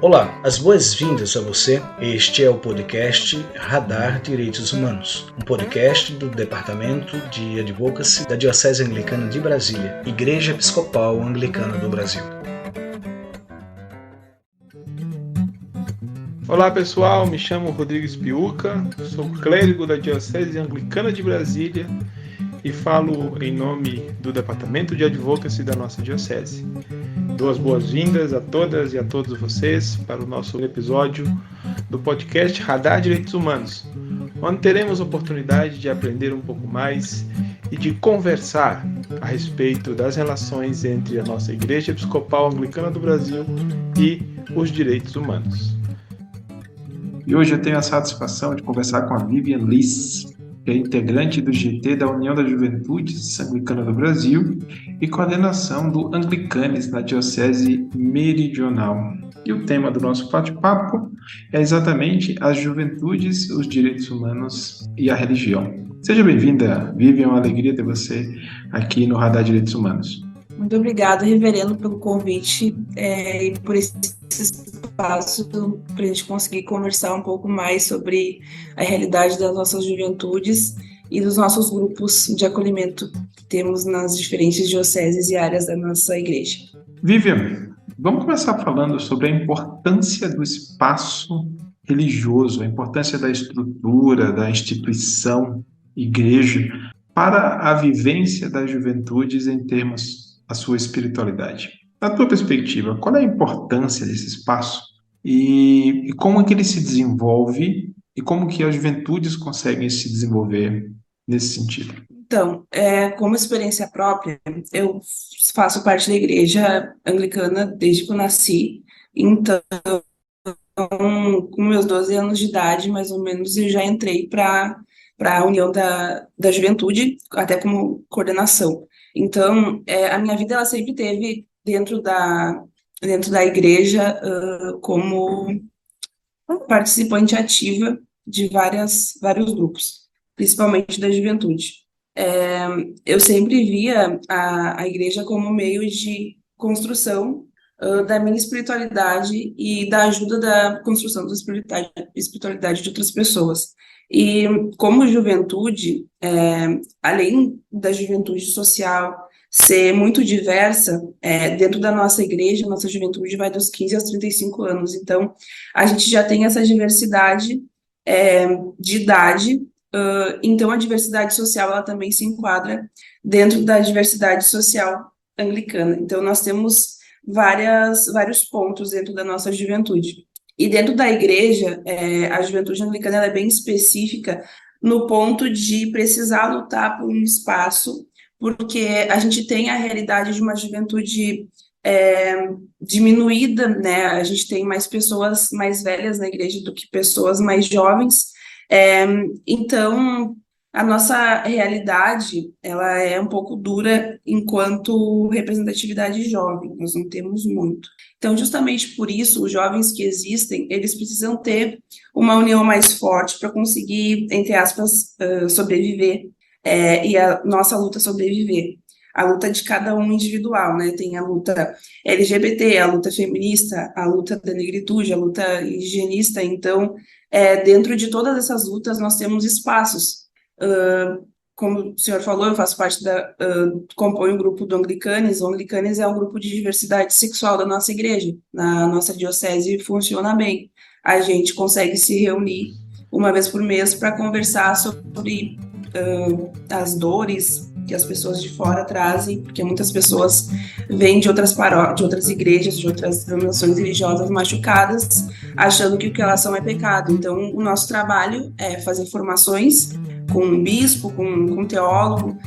Olá, as boas-vindas a você. Este é o podcast Radar Direitos Humanos, um podcast do Departamento de Advocacy da Diocese Anglicana de Brasília, Igreja Episcopal Anglicana do Brasil. Olá pessoal, me chamo Rodrigues Piuca, sou clérigo da Diocese Anglicana de Brasília e falo em nome do Departamento de Advocacy da nossa Diocese. Dou as boas-vindas a todas e a todos vocês para o nosso episódio do podcast Radar Direitos Humanos, onde teremos a oportunidade de aprender um pouco mais e de conversar a respeito das relações entre a nossa Igreja Episcopal Anglicana do Brasil e os direitos humanos. E hoje eu tenho a satisfação de conversar com a Vivian Liss, que é integrante do GT da União das Juventudes Anglicana do Brasil e coordenação do Anglicanes na Diocese Meridional. E o tema do nosso bate-papo é exatamente as juventudes, os direitos humanos e a religião. Seja bem-vinda, Vivian, é uma alegria ter você aqui no Radar Direitos Humanos. Muito obrigada, reverendo, pelo convite e por esse espaço para a gente conseguir conversar um pouco mais sobre a realidade das nossas juventudes e dos nossos grupos de acolhimento que temos nas diferentes dioceses e áreas da nossa igreja. Vivian, vamos começar falando sobre a importância do espaço religioso, a importância da estrutura, da instituição, igreja, para a vivência das juventudes em termos da sua espiritualidade. Na tua perspectiva, qual é a importância desse espaço e como é que ele se desenvolve e como que as juventudes conseguem se desenvolver nesse sentido? Então, como experiência própria, eu faço parte da igreja anglicana desde que eu nasci, então, com meus 12 anos de idade, mais ou menos, eu já entrei para a União da Juventude, até como coordenação. Então, a minha vida ela sempre teve dentro da igreja como participante ativa de vários grupos, principalmente da juventude. Eu sempre via a igreja como meio de construção da minha espiritualidade e da ajuda da construção da espiritualidade de outras pessoas. E como juventude, além da juventude social ser muito diversa, dentro da nossa igreja, nossa juventude vai dos 15 aos 35 anos. Então, a gente já tem essa diversidade de idade, então a diversidade social ela também se enquadra dentro da diversidade social anglicana. Então, nós temos vários pontos dentro da nossa juventude. E dentro da igreja, a juventude anglicana ela é bem específica no ponto de precisar lutar por um espaço, porque a gente tem a realidade de uma juventude diminuída, né? A gente tem mais pessoas mais velhas na igreja do que pessoas mais jovens. Então, a nossa realidade ela é um pouco dura enquanto representatividade jovem, nós não temos muito. Então, justamente por isso, os jovens que existem, eles precisam ter uma união mais forte para conseguir, entre aspas, sobreviver, e a nossa luta sobreviver. A luta de cada um individual, né? Tem a luta LGBT, a luta feminista, a luta da negritude, a luta indigenista. Então, dentro de todas essas lutas, nós temos espaços. Como o senhor falou, eu faço parte compõe o grupo do Anglicanes. O Anglicanes é um grupo de diversidade sexual da nossa igreja. Na nossa diocese funciona bem. A gente consegue se reunir uma vez por mês para conversar sobre as dores que as pessoas de fora trazem, porque muitas pessoas vêm de outras paróquias, de outras igrejas, de outras denominações religiosas machucadas, achando que o que elas são é pecado. Então, o nosso trabalho é fazer formações com um bispo, com um teólogo,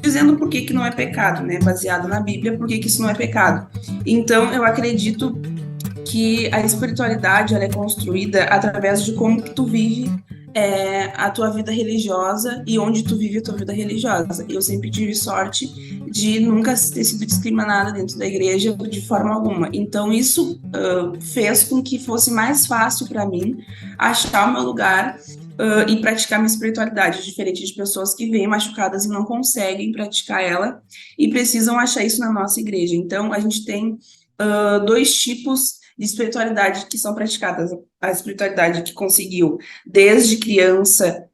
dizendo por que não é pecado, né? Baseado na Bíblia, por que isso não é pecado. Então, eu acredito que a espiritualidade ela é construída através de como que tu vive a tua vida religiosa e onde tu vive a tua vida religiosa. Eu sempre tive sorte de nunca ter sido discriminada dentro da igreja de forma alguma. Então, isso fez com que fosse mais fácil para mim achar o meu lugar e praticar minha espiritualidade, diferente de pessoas que vêm machucadas e não conseguem praticar ela e precisam achar isso na nossa igreja. Então, a gente tem dois tipos de espiritualidade que são praticadas. A espiritualidade que conseguiu, desde criança,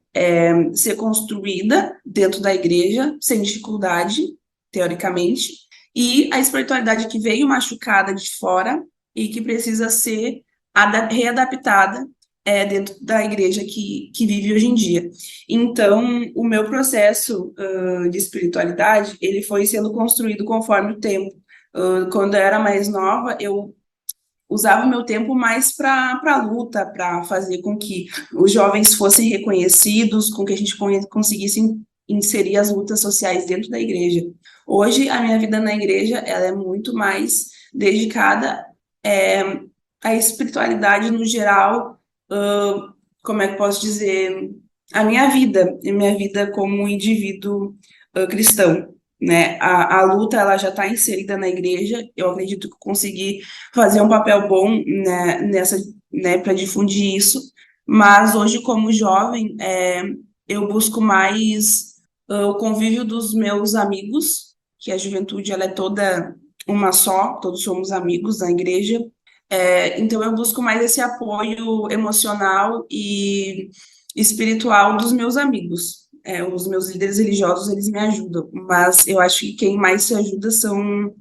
ser construída dentro da igreja, sem dificuldade, teoricamente, e a espiritualidade que veio machucada de fora e que precisa ser readaptada dentro da igreja que vive hoje em dia. Então, o meu processo de espiritualidade, ele foi sendo construído conforme o tempo. Quando eu era mais nova, eu usava o meu tempo mais para a luta, para fazer com que os jovens fossem reconhecidos, com que a gente conseguisse inserir as lutas sociais dentro da igreja. Hoje, a minha vida na igreja, ela é muito mais dedicada à espiritualidade no geral, como é que posso dizer, a minha vida como um indivíduo cristão, né? A luta, ela já está inserida na igreja. Eu acredito que eu consegui fazer um papel bom, né, nessa, né, para difundir isso, mas hoje, como jovem, eu busco mais o convívio dos meus amigos, que a juventude, ela é toda uma só, todos somos amigos da igreja. Então eu busco mais esse apoio emocional e espiritual dos meus amigos. Os meus líderes religiosos, eles me ajudam, mas eu acho que quem mais se ajuda são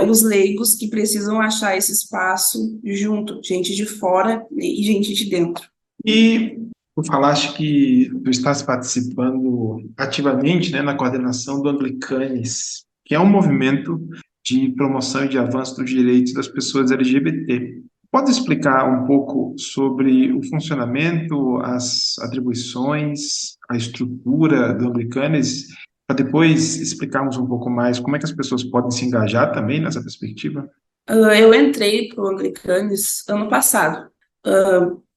os leigos, que precisam achar esse espaço junto, gente de fora e gente de dentro. E tu falaste que tu estás participando ativamente, né, na coordenação do Anglicanes, que é um movimento de promoção e de avanço dos direitos das pessoas LGBT. Pode explicar um pouco sobre o funcionamento, as atribuições, a estrutura do Anglicanes, para depois explicarmos um pouco mais como é que as pessoas podem se engajar também nessa perspectiva? Eu entrei para o Anglicanes ano passado,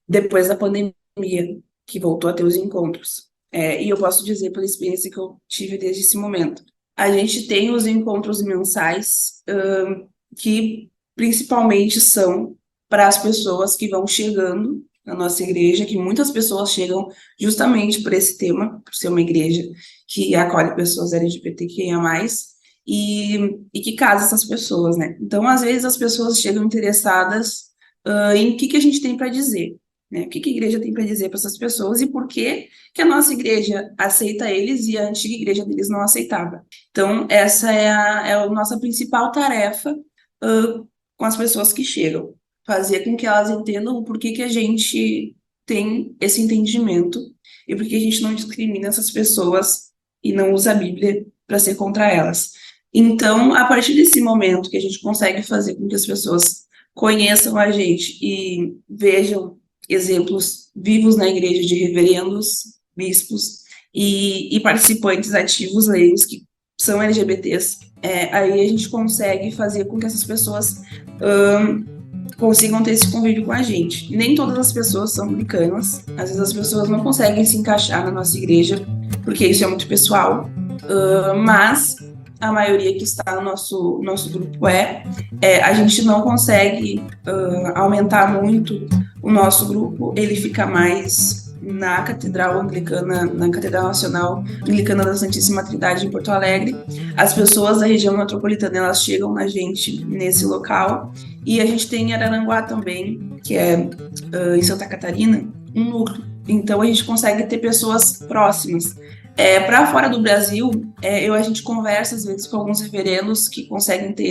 depois da pandemia, que voltou a ter os encontros. E eu posso dizer pela experiência que eu tive desde esse momento. A gente tem os encontros mensais, que principalmente são para as pessoas que vão chegando na nossa igreja, que muitas pessoas chegam justamente por esse tema, por ser uma igreja que acolhe pessoas LGBTQIA+, e que casa essas pessoas, né? Então, às vezes, as pessoas chegam interessadas em o que a gente tem para dizer, né? O que a igreja tem para dizer para essas pessoas e por que a nossa igreja aceita eles e a antiga igreja deles não aceitava. Então, essa é a nossa principal tarefa com as pessoas que chegam. Fazer com que elas entendam o porquê que a gente tem esse entendimento e por que a gente não discrimina essas pessoas e não usa a Bíblia para ser contra elas. Então, a partir desse momento que a gente consegue fazer com que as pessoas conheçam a gente e vejam exemplos vivos na igreja de reverendos, bispos e participantes ativos leigos que são LGBTs, aí a gente consegue fazer com que essas pessoas consigam ter esse convívio com a gente. Nem todas as pessoas são anglicanas, às vezes as pessoas não conseguem se encaixar na nossa igreja, porque isso é muito pessoal, mas a maioria que está no nosso grupo a gente não consegue aumentar muito o nosso grupo, ele fica mais na Catedral Anglicana, na Catedral Nacional Anglicana da Santíssima Trindade em Porto Alegre. As pessoas da região metropolitana, elas chegam na gente nesse local, e a gente tem em Araranguá também, que é em Santa Catarina, um núcleo. Então a gente consegue ter pessoas próximas. Para fora do Brasil, a gente conversa às vezes com alguns reverendos que conseguem ter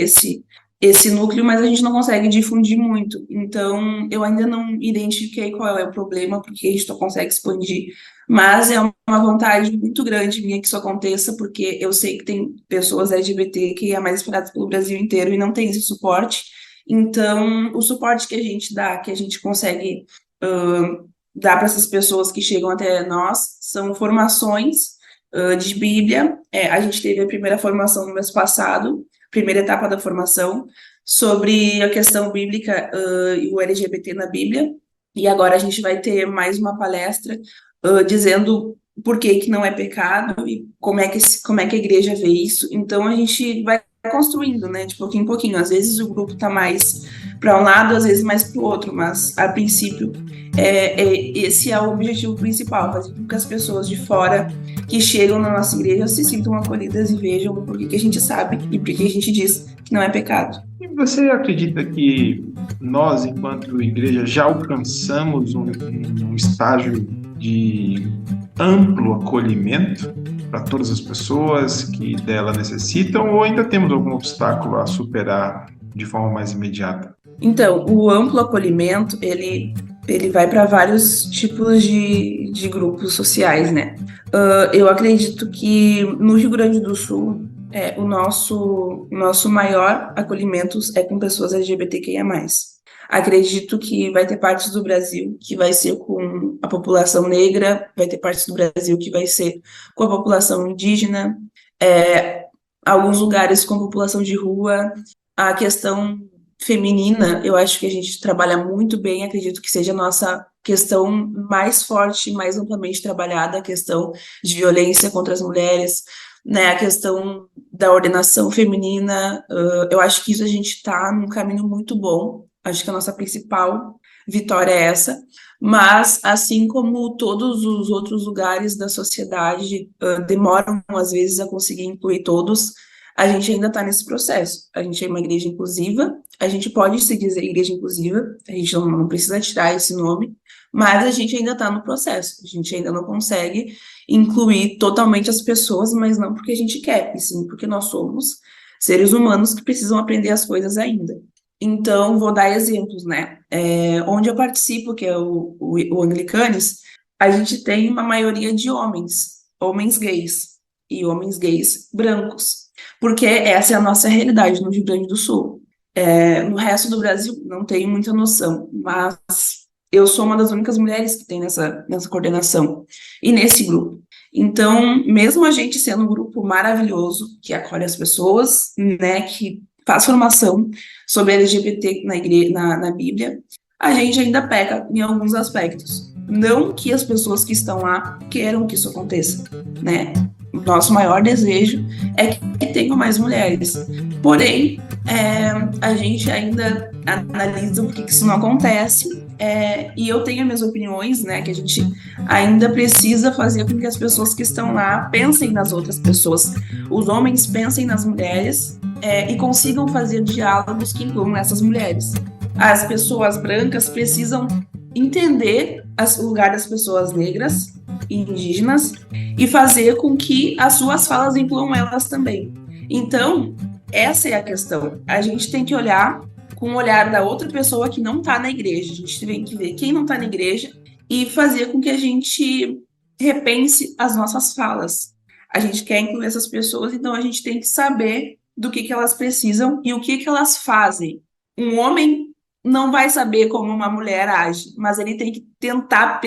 esse núcleo, mas a gente não consegue difundir muito. Então, eu ainda não identifiquei qual é o problema, porque a gente não consegue expandir. Mas é uma vontade muito grande minha que isso aconteça, porque eu sei que tem pessoas LGBT que é mais espalhadas pelo Brasil inteiro e não tem esse suporte. Então, o suporte que a gente dá, que a gente consegue dar para essas pessoas que chegam até nós, são formações de Bíblia. A gente teve a primeira formação no mês passado, primeira etapa da formação, sobre a questão bíblica e o LGBT na Bíblia, e agora a gente vai ter mais uma palestra dizendo por que não é pecado e como é que a igreja vê isso. Então a gente vai construindo, né, de pouquinho em pouquinho. Às vezes o grupo está mais para um lado, às vezes mais para o outro, mas a princípio esse é o objetivo principal, fazer com que as pessoas de fora que chegam na nossa igreja se sintam acolhidas e vejam por que a gente sabe e por que a gente diz que não é pecado. E você acredita que nós, enquanto igreja, já alcançamos um estágio de amplo acolhimento para todas as pessoas que dela necessitam, ou ainda temos algum obstáculo a superar de forma mais imediata? Então, o amplo acolhimento, ele vai para vários tipos de grupos sociais, né? Eu acredito que no Rio Grande do Sul, o nosso maior acolhimento é com pessoas LGBTQIA+. Acredito que vai ter partes do Brasil que vai ser com a população negra, vai ter partes do Brasil que vai ser com a população indígena, alguns lugares com população de rua. A questão feminina, eu acho que a gente trabalha muito bem, acredito que seja a nossa questão mais forte, mais amplamente trabalhada, a questão de violência contra as mulheres, né, a questão da ordenação feminina. Eu acho que isso a gente está num caminho muito bom, acho que a nossa principal vitória é essa, mas assim como todos os outros lugares da sociedade demoram às vezes a conseguir incluir todos, a gente ainda está nesse processo. A gente é uma igreja inclusiva, a gente pode se dizer igreja inclusiva, a gente não precisa tirar esse nome, mas a gente ainda está no processo, a gente ainda não consegue incluir totalmente as pessoas, mas não porque a gente quer, e sim porque nós somos seres humanos que precisam aprender as coisas ainda. Então, vou dar exemplos, né? Onde eu participo, que é o Anglicanes, a gente tem uma maioria de homens gays, e homens gays brancos, porque essa é a nossa realidade no Rio Grande do Sul. No resto do Brasil, não tenho muita noção, mas eu sou uma das únicas mulheres que tem nessa coordenação e nesse grupo. Então, mesmo a gente sendo um grupo maravilhoso, que acolhe as pessoas, né, que faz formação sobre LGBT na Bíblia, a gente ainda peca em alguns aspectos. Não que as pessoas que estão lá queiram que isso aconteça, né? O nosso maior desejo é que tenham mais mulheres. Porém, a gente ainda analisa por que isso não acontece, e eu tenho as minhas opiniões, né, que a gente ainda precisa fazer com que as pessoas que estão lá pensem nas outras pessoas, os homens pensem nas mulheres, e consigam fazer diálogos que incluam essas mulheres. As pessoas brancas precisam entender o lugar das pessoas negras e indígenas e fazer com que as suas falas incluam elas também. Então, essa é a questão. A gente tem que olhar com o olhar da outra pessoa que não está na igreja. A gente tem que ver quem não está na igreja e fazer com que a gente repense as nossas falas. A gente quer incluir essas pessoas, então a gente tem que saber do que elas precisam e o que elas fazem. Um homem não vai saber como uma mulher age, mas ele tem que tentar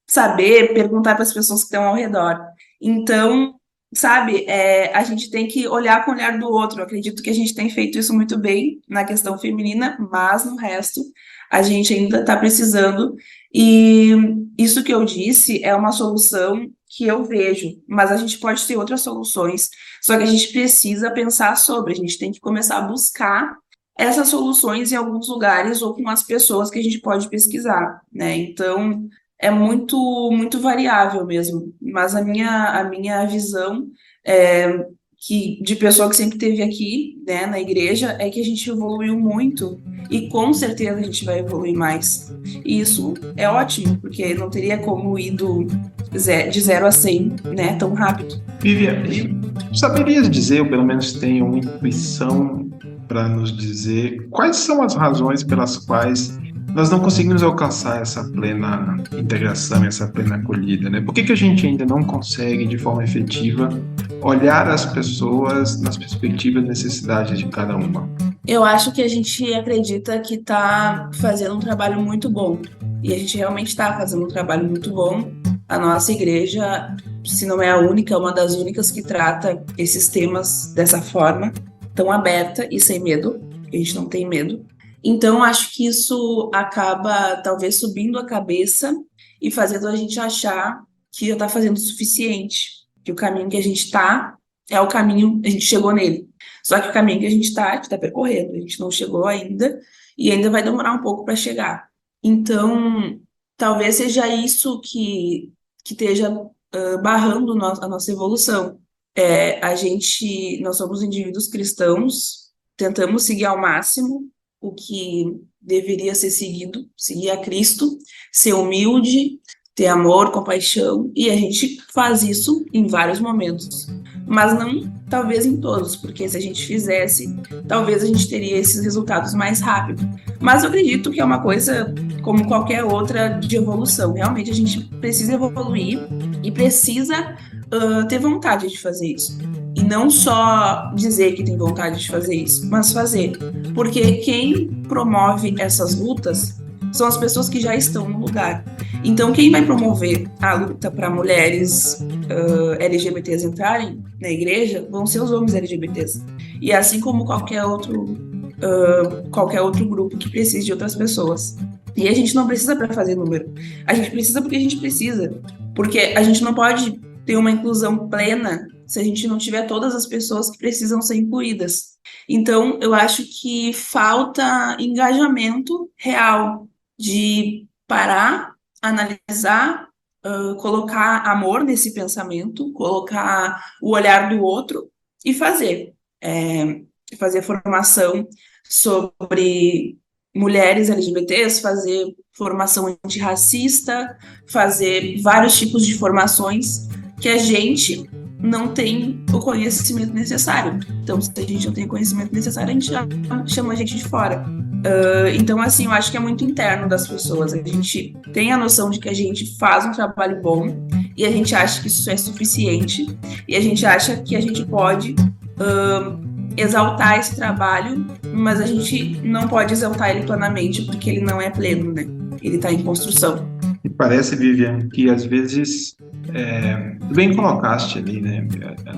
saber, perguntar para as pessoas que estão ao redor. Então, sabe, a gente tem que olhar com o olhar do outro. Eu acredito que a gente tem feito isso muito bem na questão feminina, mas no resto a gente ainda está precisando. E isso que eu disse é uma solução que eu vejo, mas a gente pode ter outras soluções, só que a gente precisa pensar sobre, a gente tem que começar a buscar essas soluções em alguns lugares ou com as pessoas que a gente pode pesquisar, né? Então, é muito, muito variável mesmo, mas a minha visão de pessoa que sempre esteve aqui, né, na igreja, é que a gente evoluiu muito e com certeza a gente vai evoluir mais. E isso é ótimo, porque não teria como ir de 0 a 100, né, tão rápido. Vivian, saberias dizer, ou pelo menos tenho uma intuição para nos dizer, quais são as razões pelas quais nós não conseguimos alcançar essa plena integração, essa plena acolhida, né? Por que a gente ainda não consegue, de forma efetiva, olhar as pessoas nas perspectivas e necessidades de cada uma? Eu acho que a gente acredita que está fazendo um trabalho muito bom, e a gente realmente está fazendo um trabalho muito bom. A nossa igreja, se não é a única, é uma das únicas que trata esses temas dessa forma, tão aberta e sem medo, a gente não tem medo. Então, acho que isso acaba, talvez, subindo a cabeça e fazendo a gente achar que já está fazendo o suficiente, que o caminho que a gente está é o caminho, a gente chegou nele. Só que o caminho que a gente está percorrendo, a gente não chegou ainda e ainda vai demorar um pouco para chegar. Então, talvez seja isso que esteja barrando a nossa evolução. Nós somos indivíduos cristãos, tentamos seguir ao máximo o que deveria ser seguido, seguir a Cristo, ser humilde, ter amor, compaixão, e a gente faz isso em vários momentos, mas não talvez em todos, porque se a gente fizesse, talvez a gente teria esses resultados mais rápido. Mas eu acredito que é uma coisa como qualquer outra de evolução. Realmente a gente precisa evoluir e precisa ter vontade de fazer isso. E não só dizer que tem vontade de fazer isso, mas fazer. Porque quem promove essas lutas são as pessoas que já estão no lugar. Então, quem vai promover a luta para mulheres LGBTs entrarem na igreja vão ser os homens LGBTs. E assim como qualquer outro grupo que precise de outras pessoas. E a gente não precisa para fazer número. A gente precisa porque a gente precisa. Porque a gente não pode ter uma inclusão plena se a gente não tiver todas as pessoas que precisam ser incluídas. Então, eu acho que falta engajamento real de parar, analisar, colocar amor nesse pensamento, colocar o olhar do outro e fazer formação sobre mulheres LGBTs, fazer formação antirracista, fazer vários tipos de formações que a gente não tem o conhecimento necessário. Então, se a gente não tem o conhecimento necessário, a gente chama a gente de fora. Então, assim, eu acho que é muito interno das pessoas. A gente tem a noção de que a gente faz um trabalho bom e a gente acha que isso é suficiente e a gente acha que a gente pode exaltar esse trabalho, mas a gente não pode exaltar ele plenamente porque ele não é pleno, né? Ele está em construção. Me parece, Vivian, que às vezes bem colocaste ali, né?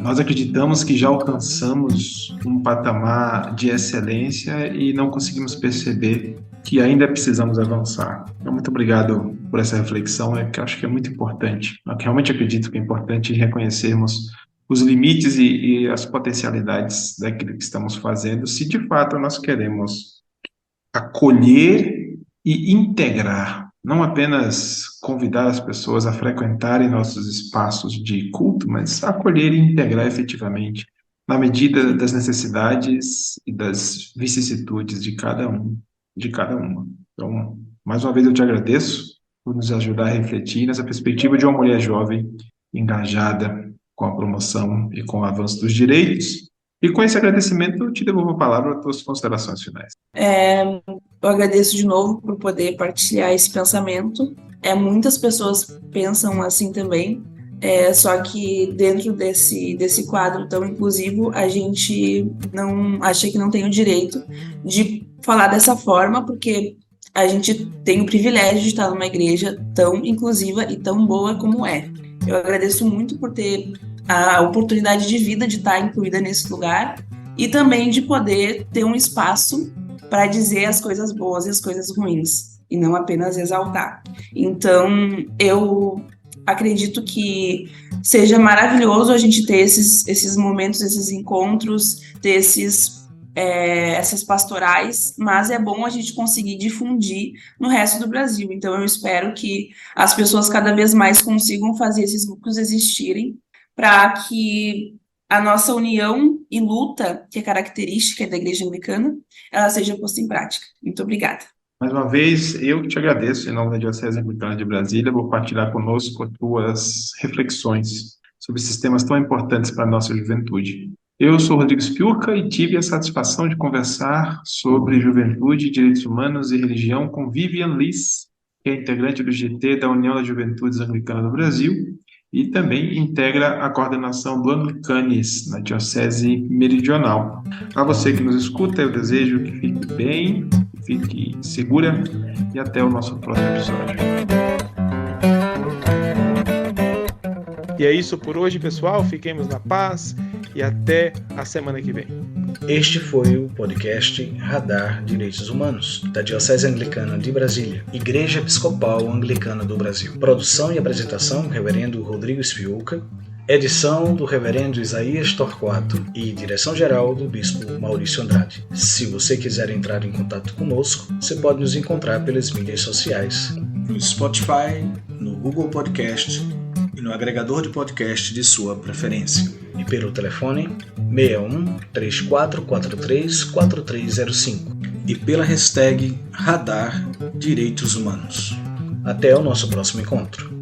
Nós acreditamos que já alcançamos um patamar de excelência e não conseguimos perceber que ainda precisamos avançar. Então, muito obrigado por essa reflexão, que eu acho que é muito importante. Eu realmente acredito que é importante reconhecermos os limites e as potencialidades daquilo que estamos fazendo, se de fato nós queremos acolher e integrar, não apenas convidar as pessoas a frequentarem nossos espaços de culto, mas acolher e integrar efetivamente, na medida das necessidades e das vicissitudes de cada uma. Então, mais uma vez eu te agradeço por nos ajudar a refletir nessa perspectiva de uma mulher jovem, engajada com a promoção e com o avanço dos direitos. E com esse agradecimento, eu te devolvo a palavra para as tuas considerações finais. Eu agradeço de novo por poder partilhar esse pensamento. Muitas pessoas pensam assim também, só que dentro desse quadro tão inclusivo, a gente não acha que não tem o direito de falar dessa forma, porque a gente tem o privilégio de estar numa igreja tão inclusiva e tão boa como é. Eu agradeço muito por ter a oportunidade de vida de estar incluída nesse lugar e também de poder ter um espaço para dizer as coisas boas e as coisas ruins, e não apenas exaltar. Então, eu acredito que seja maravilhoso a gente ter esses momentos, esses encontros, ter essas pastorais, mas é bom a gente conseguir difundir no resto do Brasil. Então, eu espero que as pessoas cada vez mais consigam fazer esses grupos existirem, para que a nossa união e luta, que é característica da Igreja Anglicana, ela seja posta em prática. Muito obrigada. Mais uma vez, eu que te agradeço, em nome da Diocese Anglicana de Brasília, por partilhar conosco as tuas reflexões sobre esses temas tão importantes para a nossa juventude. Eu sou Rodrigo Spiúrca e tive a satisfação de conversar sobre juventude, direitos humanos e religião com Vivian Liss, que é integrante do GT da União das Juventudes Anglicana do Brasil e também integra a coordenação do Anglicanis na Diocese Meridional. A você que nos escuta, eu desejo que fique bem, fique segura e até o nosso próximo episódio. E é isso por hoje, pessoal. Fiquemos na paz e até a semana que vem. Este foi o podcast Radar Direitos Humanos, da Diocese Anglicana de Brasília, Igreja Episcopal Anglicana do Brasil. Produção e apresentação, Reverendo Rodrigo Spiúrca. Edição do Reverendo Isaías Torquato e direção-geral do Bispo Maurício Andrade. Se você quiser entrar em contato conosco, você pode nos encontrar pelas mídias sociais, no Spotify, no Google Podcast e no agregador de podcast de sua preferência. E pelo telefone 61 3443 4305 e pela hashtag Radar Direitos Humanos. Até o nosso próximo encontro.